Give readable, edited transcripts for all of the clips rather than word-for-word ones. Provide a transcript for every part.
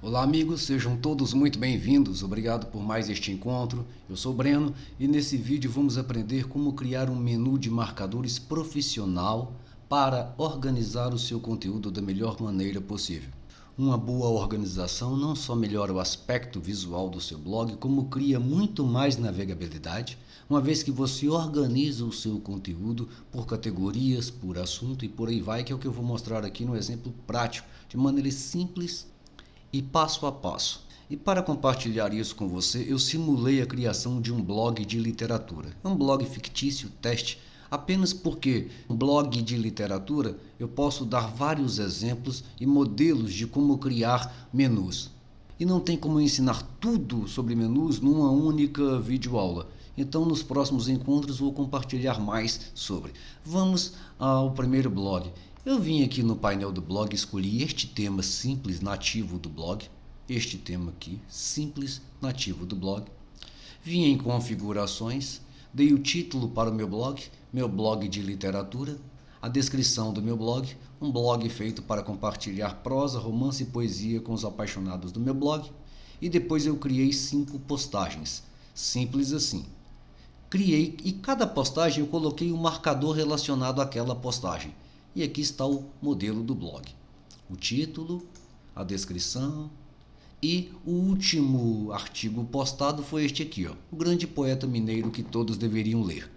Olá amigos, sejam todos muito bem-vindos, obrigado por mais este encontro. Eu sou o Breno e nesse vídeo vamos aprender como criar um menu de marcadores profissional para organizar o seu conteúdo da melhor maneira possível. Uma boa organização não só melhora o aspecto visual do seu blog, como cria muito mais navegabilidade, uma vez que você organiza o seu conteúdo por categorias, por assunto e por aí vai, que é o que eu vou mostrar aqui no exemplo prático, de maneira simples e passo a passo. E para compartilhar isso com você, eu simulei a criação de um blog de literatura. Um blog fictício, teste, apenas porque um blog de literatura eu posso dar vários exemplos e modelos de como criar menus. E não tem como ensinar tudo sobre menus numa única videoaula. Então nos próximos encontros vou compartilhar mais sobre. Vamos ao primeiro blog. Eu vim aqui no painel do blog, escolhi este tema simples nativo do blog, este tema aqui, simples nativo do blog. Vim em configurações, dei o título para o meu blog de literatura, a descrição do meu blog, um blog feito para compartilhar prosa, romance e poesia com os apaixonados do meu blog, e depois eu criei 5 postagens, simples assim. Criei e cada postagem eu coloquei um marcador relacionado àquela postagem. E aqui está o modelo do blog. O título, a descrição e o último artigo postado foi este aqui, ó, o grande poeta mineiro que todos deveriam ler.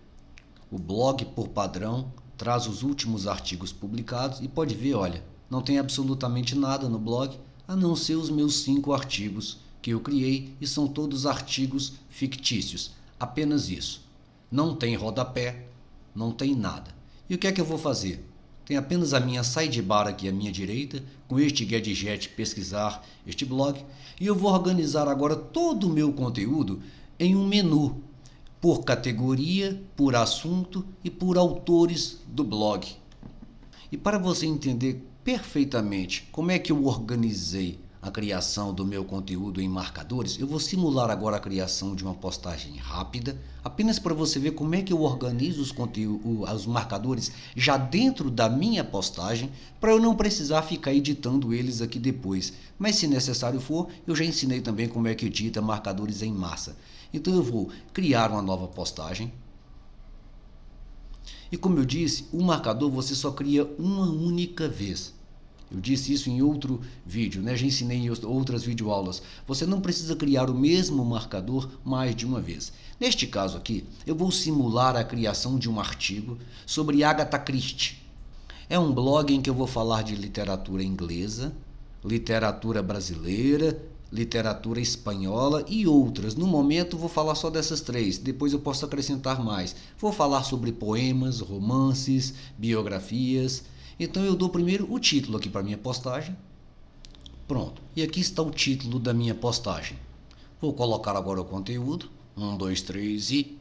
O blog, por padrão, traz os últimos artigos publicados e pode ver, olha, não tem absolutamente nada no blog, a não ser os meus 5 artigos que eu criei e são todos artigos fictícios, apenas isso. Não tem rodapé, não tem nada. E o que é que eu vou fazer? Tem apenas a minha sidebar aqui à minha direita, com este gadget pesquisar este blog, e eu vou organizar agora todo o meu conteúdo em um menu, por categoria, por assunto e por autores do blog. E para você entender perfeitamente como é que eu organizei a criação do meu conteúdo em marcadores, eu vou simular agora a criação de uma postagem rápida, apenas para você ver como é que eu organizo os marcadores já dentro da minha postagem, para eu não precisar ficar editando eles aqui depois. Mas se necessário for, eu já ensinei também como é que edita marcadores em massa. Então eu vou criar uma nova postagem. E como eu disse, o marcador você só cria uma única vez. Eu disse isso em outro vídeo, né? Já ensinei em outras videoaulas. Você não precisa criar o mesmo marcador mais de uma vez. Neste caso aqui, eu vou simular a criação de um artigo sobre Agatha Christie. É um blog em que eu vou falar de literatura inglesa, literatura brasileira, literatura espanhola e outras. No momento vou falar só dessas 3, depois eu posso acrescentar mais. Vou falar sobre poemas, romances, biografias. Então eu dou primeiro o título aqui para minha postagem. Pronto, e aqui está o título da minha postagem. Vou colocar agora o conteúdo, 1, 2, 3 e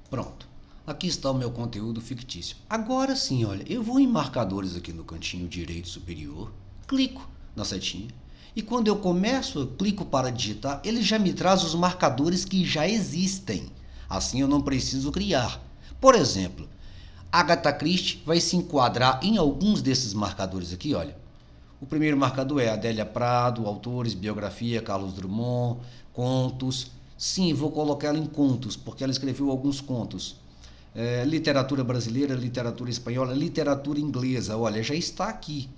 pronto. Aqui está o meu conteúdo fictício. Agora sim, olha, eu vou em marcadores aqui no cantinho direito superior, clico na setinha e quando eu começo, eu clico para digitar, ele já me traz os marcadores que já existem. Assim eu não preciso criar. Por exemplo, Agatha Christie vai se enquadrar em alguns desses marcadores aqui, olha. O primeiro marcador é Adélia Prado, autores, biografia, Carlos Drummond, contos. Sim, vou colocar ela em contos, porque ela escreveu alguns contos. Literatura brasileira, literatura espanhola, literatura inglesa, olha, já está aqui.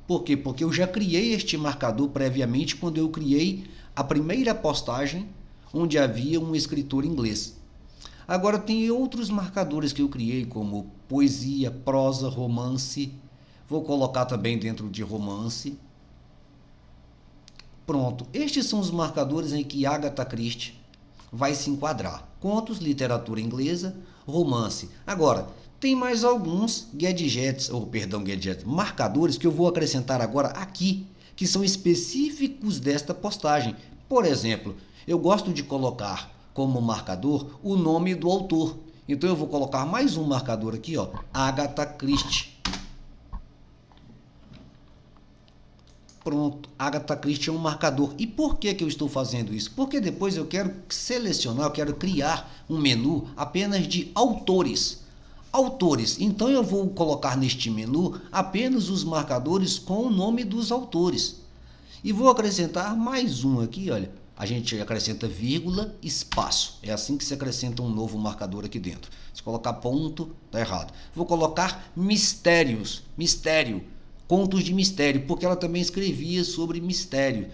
Por quê? Porque eu já criei este marcador previamente quando eu criei a primeira postagem onde havia um escritor inglês. Agora tem outros marcadores que eu criei, como poesia, prosa, romance. Vou colocar também dentro de romance. Pronto, estes são os marcadores em que Agatha Christie vai se enquadrar. Contos, literatura inglesa, romance. Agora, tem mais alguns marcadores que eu vou acrescentar agora aqui, que são específicos desta postagem. Por exemplo, eu gosto de colocar como marcador o nome do autor. Então eu vou colocar mais um marcador aqui, ó, Agatha Christie. Pronto, Agatha Christie é um marcador. E por que eu estou fazendo isso? Porque depois eu quero selecionar, eu quero criar um menu apenas de autores. Autores, então eu vou colocar neste menu apenas os marcadores com o nome dos autores. E vou acrescentar mais um aqui, olha. A gente acrescenta vírgula, espaço. É assim que se acrescenta um novo marcador aqui dentro. Se colocar ponto, tá errado. Vou colocar mistérios, mistério, contos de mistério, porque ela também escrevia sobre mistério.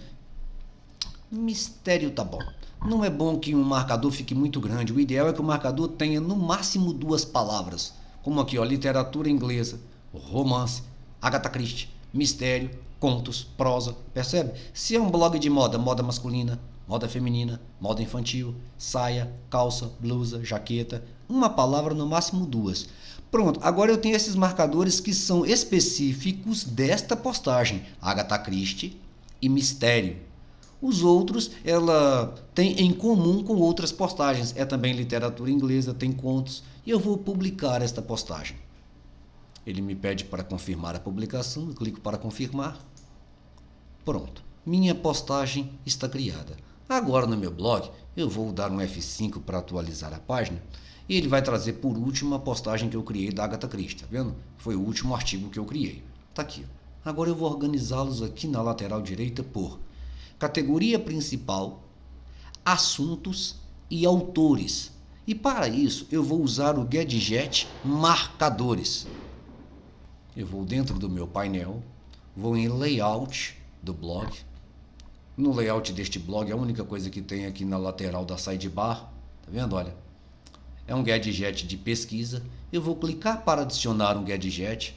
Mistério tá bom. Não é bom que um marcador fique muito grande. O ideal é que o marcador tenha no máximo 2 palavras. Como aqui, ó, literatura inglesa, romance, Agatha Christie, mistério, contos, prosa. Percebe? Se é um blog de moda, moda masculina, moda feminina, moda infantil, saia, calça, blusa, jaqueta, uma palavra, no máximo 2. Pronto, agora eu tenho esses marcadores que são específicos desta postagem, Agatha Christie e mistério. Os outros ela tem em comum com outras postagens. É também literatura inglesa, tem contos. E eu vou publicar esta postagem. Ele me pede para confirmar a publicação. Eu clico para confirmar. Pronto. Minha postagem está criada. Agora no meu blog eu vou dar um F5 para atualizar a página. E ele vai trazer por último a postagem que eu criei da Agatha Christie. Tá vendo? Foi o último artigo que eu criei. Tá aqui. Agora eu vou organizá-los aqui na lateral direita por categoria principal, assuntos e autores. E para isso eu vou usar o gadget marcadores. Eu vou dentro do meu painel, vou em layout do blog. No layout deste blog, a única coisa que tem aqui na lateral da sidebar, tá vendo? Olha, é um gadget de pesquisa. Eu vou clicar para adicionar um gadget.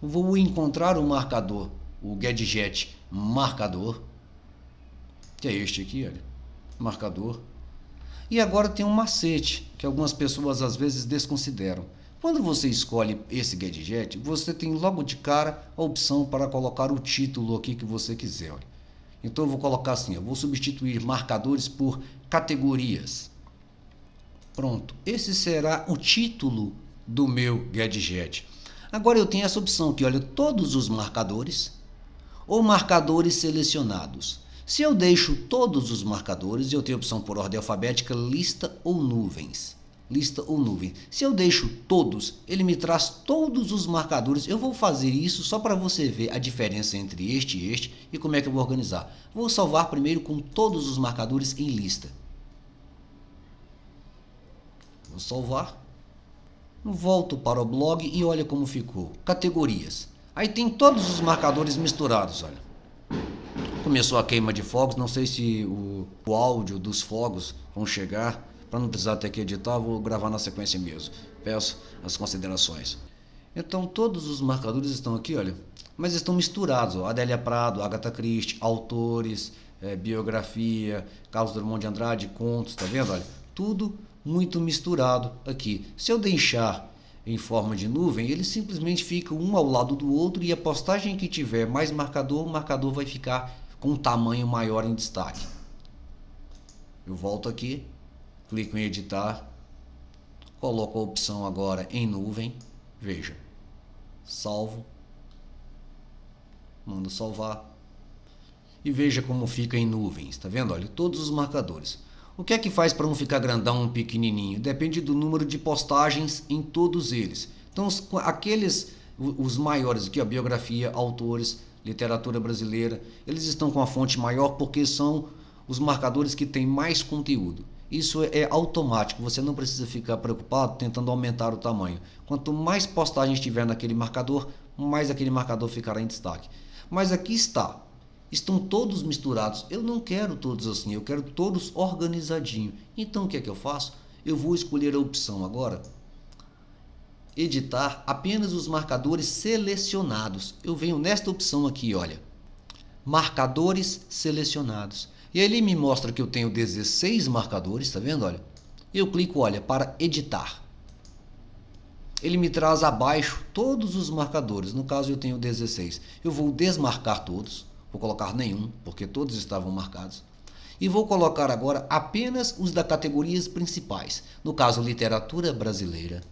Vou encontrar o marcador, o gadget marcador, que é este aqui, olha, marcador. E agora tem um macete, que algumas pessoas às vezes desconsideram. Quando você escolhe esse gadget, você tem logo de cara a opção para colocar o título aqui que você quiser. Olha. Então eu vou colocar assim, eu vou substituir marcadores por categorias. Pronto, esse será o título do meu gadget. Agora eu tenho essa opção aqui, olha, todos os marcadores ou marcadores selecionados. Se eu deixo todos os marcadores, eu tenho a opção por ordem alfabética, lista ou nuvens. Lista ou nuvem. Se eu deixo todos, ele me traz todos os marcadores. Eu vou fazer isso só para você ver a diferença entre este e este e como é que eu vou organizar. Vou salvar primeiro com todos os marcadores em lista. Vou salvar. Volto para o blog e olha como ficou. Categorias. Aí tem todos os marcadores misturados, olha. Começou a queima de fogos, não sei se o áudio dos fogos vão chegar. Para não precisar ter que editar, vou gravar na sequência mesmo. Peço as considerações. Então todos os marcadores estão aqui, olha, mas estão misturados. Ó. Adélia Prado, Agatha Christie, autores, biografia, Carlos Drummond de Andrade, contos, tá vendo? Olha, tudo muito misturado aqui. Se eu deixar em forma de nuvem, eles simplesmente ficam um ao lado do outro e a postagem que tiver mais marcador, o marcador vai ficar com um tamanho maior em destaque. Eu volto aqui, clico em editar, coloco a opção agora em nuvem, veja, salvo, mando salvar e veja como fica em nuvens, tá vendo? Olha, todos os marcadores. O que é que faz para um ficar grandão, um pequenininho? Depende do número de postagens em todos eles. Então, os maiores aqui, a biografia, autores, literatura brasileira, eles estão com a fonte maior porque são os marcadores que têm mais conteúdo. Isso é automático, você não precisa ficar preocupado tentando aumentar o tamanho. Quanto mais postagens tiver naquele marcador, mais aquele marcador ficará em destaque. Mas aqui está. Estão todos misturados. Eu não quero todos assim, eu quero todos organizadinho. Então o que é que eu faço? Eu vou escolher a opção agora, editar apenas os marcadores selecionados. Eu venho nesta opção aqui, olha, marcadores selecionados. E ele me mostra que eu tenho 16 marcadores, tá vendo? Olha, eu clico, olha, para editar. Ele me traz abaixo todos os marcadores. No caso eu tenho 16. Eu vou desmarcar todos. Vou colocar nenhum, porque todos estavam marcados. E vou colocar agora apenas os da categorias principais. No caso, literatura brasileira,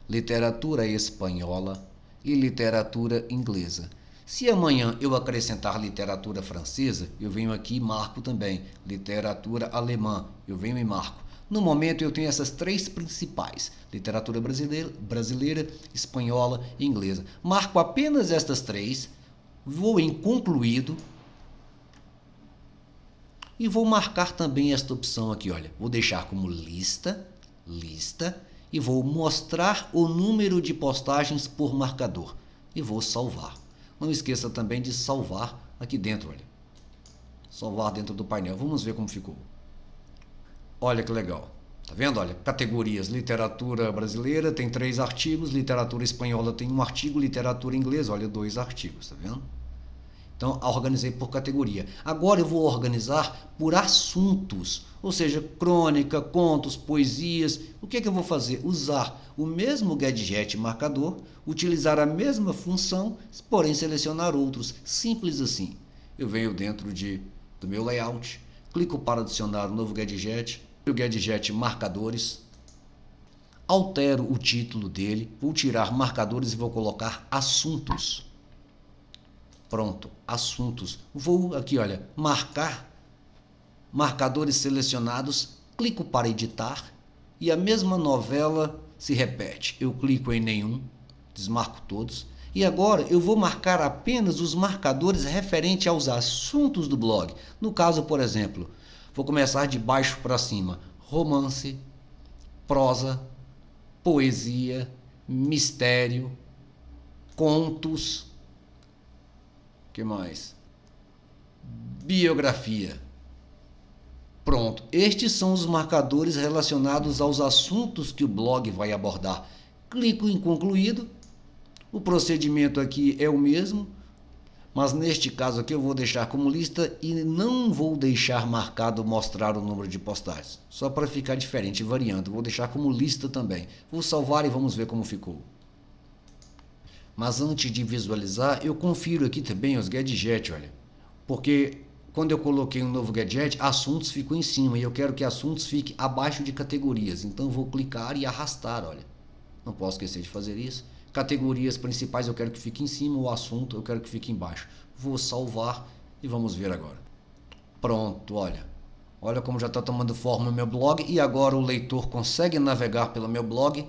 literatura espanhola e literatura inglesa. Se amanhã eu acrescentar literatura francesa, eu venho aqui e marco também. Literatura alemã, eu venho e marco. No momento eu tenho essas 3 principais, literatura brasileira, espanhola e inglesa. Marco apenas estas 3, vou em concluído, E vou marcar também esta opção aqui, olha. Vou deixar como lista, e vou mostrar o número de postagens por marcador. E vou salvar. Não esqueça também de salvar aqui dentro, olha. Salvar dentro do painel. Vamos ver como ficou. Olha que legal. Tá vendo? Olha, categorias. Literatura brasileira tem 3 artigos, literatura espanhola tem 1 artigo, literatura inglesa, olha, 2 artigos, tá vendo? Então, organizei por categoria. Agora eu vou organizar por assuntos, ou seja, crônica, contos, poesias. O que é que eu vou fazer? Usar o mesmo gadget marcador, utilizar a mesma função, porém selecionar outros. Simples assim. Eu venho dentro do meu layout, clico para adicionar um novo gadget, o gadget marcadores, altero o título dele, vou tirar marcadores e vou colocar assuntos. Pronto, assuntos. Vou aqui, olha, marcar, marcadores selecionados, clico para editar e a mesma novela se repete. Eu clico em nenhum, desmarco todos. E agora eu vou marcar apenas os marcadores referentes aos assuntos do blog. No caso, por exemplo, vou começar de baixo para cima. Romance, prosa, poesia, mistério, contos. Que mais? Biografia. Pronto, estes são os marcadores relacionados aos assuntos que o blog vai abordar. Clico em concluído. O procedimento aqui é o mesmo, mas neste caso aqui eu vou deixar como lista e não vou deixar marcado mostrar o número de postagens. Só para ficar diferente, variando. Vou deixar como lista também. Vou salvar e vamos ver como ficou. Mas antes de visualizar, eu confiro aqui também os gadgets, olha. Porque quando eu coloquei um novo gadget, assuntos ficou em cima e eu quero que assuntos fique abaixo de categorias. Então eu vou clicar e arrastar, olha. Não posso esquecer de fazer isso. Categorias principais eu quero que fique em cima, o assunto eu quero que fique embaixo. Vou salvar e vamos ver agora. Pronto, olha. Olha como já está tomando forma o meu blog e agora o leitor consegue navegar pelo meu blog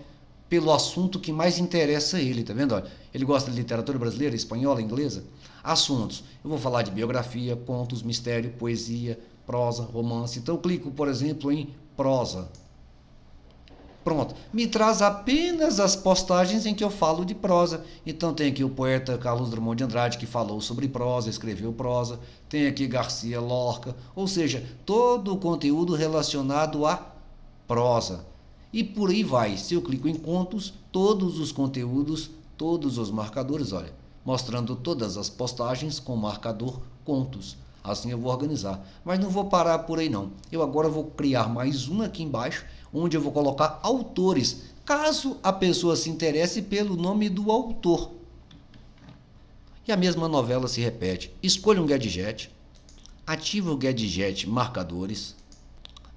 pelo assunto que mais interessa a ele, tá vendo? Olha, ele gosta de literatura brasileira, espanhola, inglesa? Assuntos. Eu vou falar de biografia, contos, mistério, poesia, prosa, romance. Então eu clico, por exemplo, em prosa. Pronto, me traz apenas as postagens em que eu falo de prosa. Então tem aqui o poeta Carlos Drummond de Andrade, que falou sobre prosa, escreveu prosa. Tem aqui Garcia Lorca, ou seja, todo o conteúdo relacionado à prosa. E por aí vai. Se eu clico em contos, todos os conteúdos, todos os marcadores, olha, mostrando todas as postagens com marcador contos. Assim eu vou organizar. Mas não vou parar por aí não. Eu agora vou criar mais uma aqui embaixo, onde eu vou colocar autores, caso a pessoa se interesse pelo nome do autor. E a mesma novela se repete. Escolha um gadget, ativa o gadget marcadores,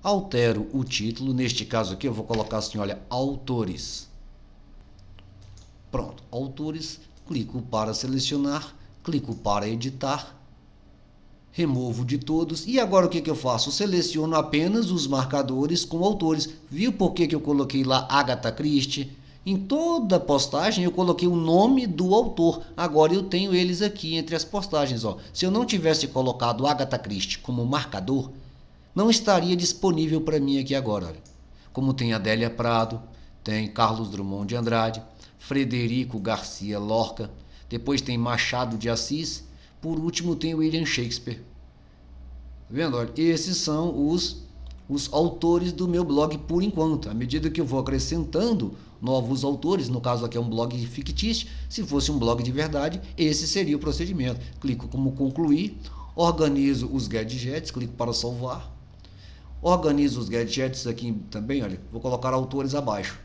altero o título, neste caso aqui eu vou colocar assim, olha, autores. Pronto, autores, clico para selecionar, clico para editar, removo de todos e agora o que eu faço? Seleciono apenas os marcadores com autores. Viu por que eu coloquei lá Agatha Christie? Em toda postagem eu coloquei o nome do autor. Agora eu tenho eles aqui entre as postagens. Ó. Se eu não tivesse colocado Agatha Christie como marcador, não estaria disponível para mim aqui agora. Olha. Como tem Adélia Prado, tem Carlos Drummond de Andrade, Frederico Garcia Lorca, depois tem Machado de Assis, por último tem William Shakespeare. Tá vendo? Olha, esses são os autores do meu blog por enquanto. À medida que eu vou acrescentando novos autores, no caso aqui é um blog fictício, se fosse um blog de verdade, esse seria o procedimento. Clico como concluir, organizo os gadgets, clico para salvar. Organizo os gadgets aqui também, olha, vou colocar autores abaixo.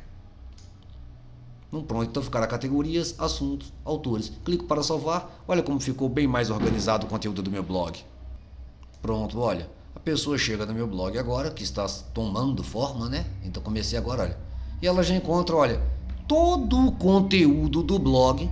Pronto, então ficará categorias, assuntos, autores. Clico para salvar, olha como ficou bem mais organizado o conteúdo do meu blog. Pronto, olha, a pessoa chega no meu blog agora, que está tomando forma, né? Então comecei agora, olha. E ela já encontra, olha, todo o conteúdo do blog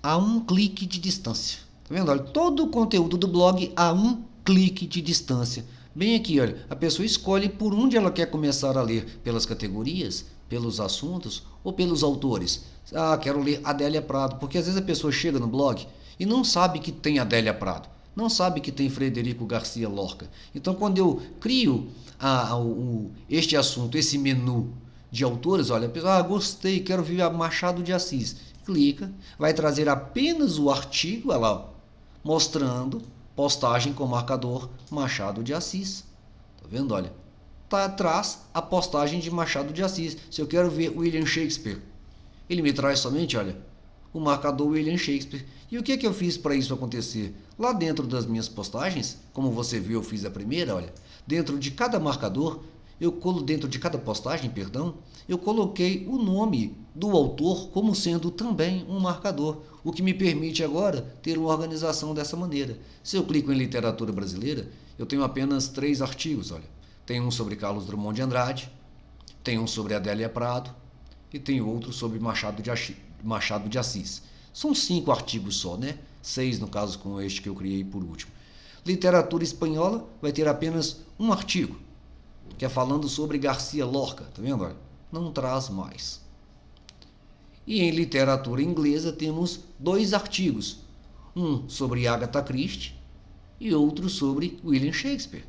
a um clique de distância. Tá vendo? Olha, todo o conteúdo do blog a um clique de distância. Bem aqui, olha, a pessoa escolhe por onde ela quer começar a ler, pelas categorias, pelos assuntos ou pelos autores. Ah, quero ler Adélia Prado, porque às vezes a pessoa chega no blog e não sabe que tem Adélia Prado. não sabe que tem Frederico Garcia Lorca. Então, quando eu crio este assunto, esse menu de autores, olha, a pessoa, gostei, quero ver Machado de Assis. Clica, vai trazer apenas o artigo, olha lá, mostrando postagem com marcador Machado de Assis. Tá vendo? Olha, tá atrás a postagem de Machado de Assis. Se eu quero ver William Shakespeare, ele me traz somente, olha, o marcador William Shakespeare. E o que eu fiz para isso acontecer? Lá dentro das minhas postagens, como você viu, eu fiz a primeira, olha, dentro de cada marcador, dentro de cada postagem, perdão, eu coloquei o nome do autor como sendo também um marcador, o que me permite agora ter uma organização dessa maneira. Se eu clico em literatura brasileira, eu tenho apenas 3 artigos, olha. Tem um sobre Carlos Drummond de Andrade, tem um sobre Adélia Prado e tem outro sobre Machado de Assis. São 5 artigos só, né? 6 no caso com este que eu criei por último. Literatura espanhola vai ter apenas um artigo, que é falando sobre Garcia Lorca, tá vendo? Olha, não traz mais. E em literatura inglesa temos 2 artigos, um sobre Agatha Christie e outro sobre William Shakespeare.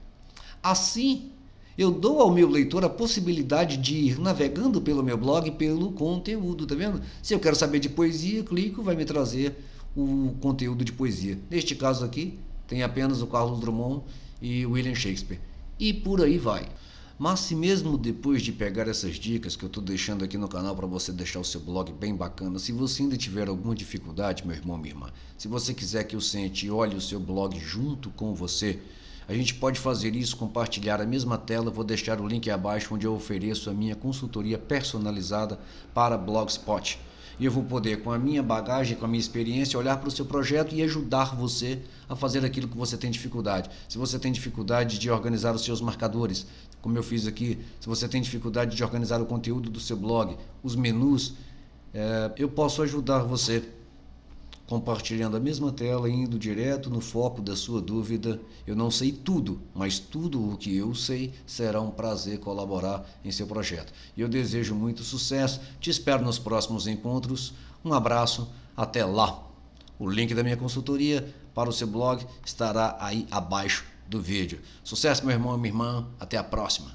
Assim, eu dou ao meu leitor a possibilidade de ir navegando pelo meu blog, pelo conteúdo, tá vendo? Se eu quero saber de poesia, clico, vai me trazer o conteúdo de poesia. Neste caso aqui, tem apenas o Carlos Drummond e o William Shakespeare. E por aí vai. Mas se mesmo depois de pegar essas dicas que eu estou deixando aqui no canal para você deixar o seu blog bem bacana, se você ainda tiver alguma dificuldade, meu irmão, minha irmã, se você quiser que eu sente e olhe o seu blog junto com você, a gente pode fazer isso, compartilhar a mesma tela. Vou deixar o link abaixo onde eu ofereço a minha consultoria personalizada para Blogspot. E eu vou poder, com a minha bagagem, com a minha experiência, olhar para o seu projeto e ajudar você a fazer aquilo que você tem dificuldade. Se você tem dificuldade de organizar os seus marcadores, como eu fiz aqui, se você tem dificuldade de organizar o conteúdo do seu blog, os menus, eu posso ajudar você compartilhando a mesma tela, indo direto no foco da sua dúvida. Eu não sei tudo, mas tudo o que eu sei será um prazer colaborar em seu projeto. E eu desejo muito sucesso, te espero nos próximos encontros. Um abraço, até lá. O link da minha consultoria para o seu blog estará aí abaixo do vídeo. Sucesso, meu irmão e minha irmã, até a próxima.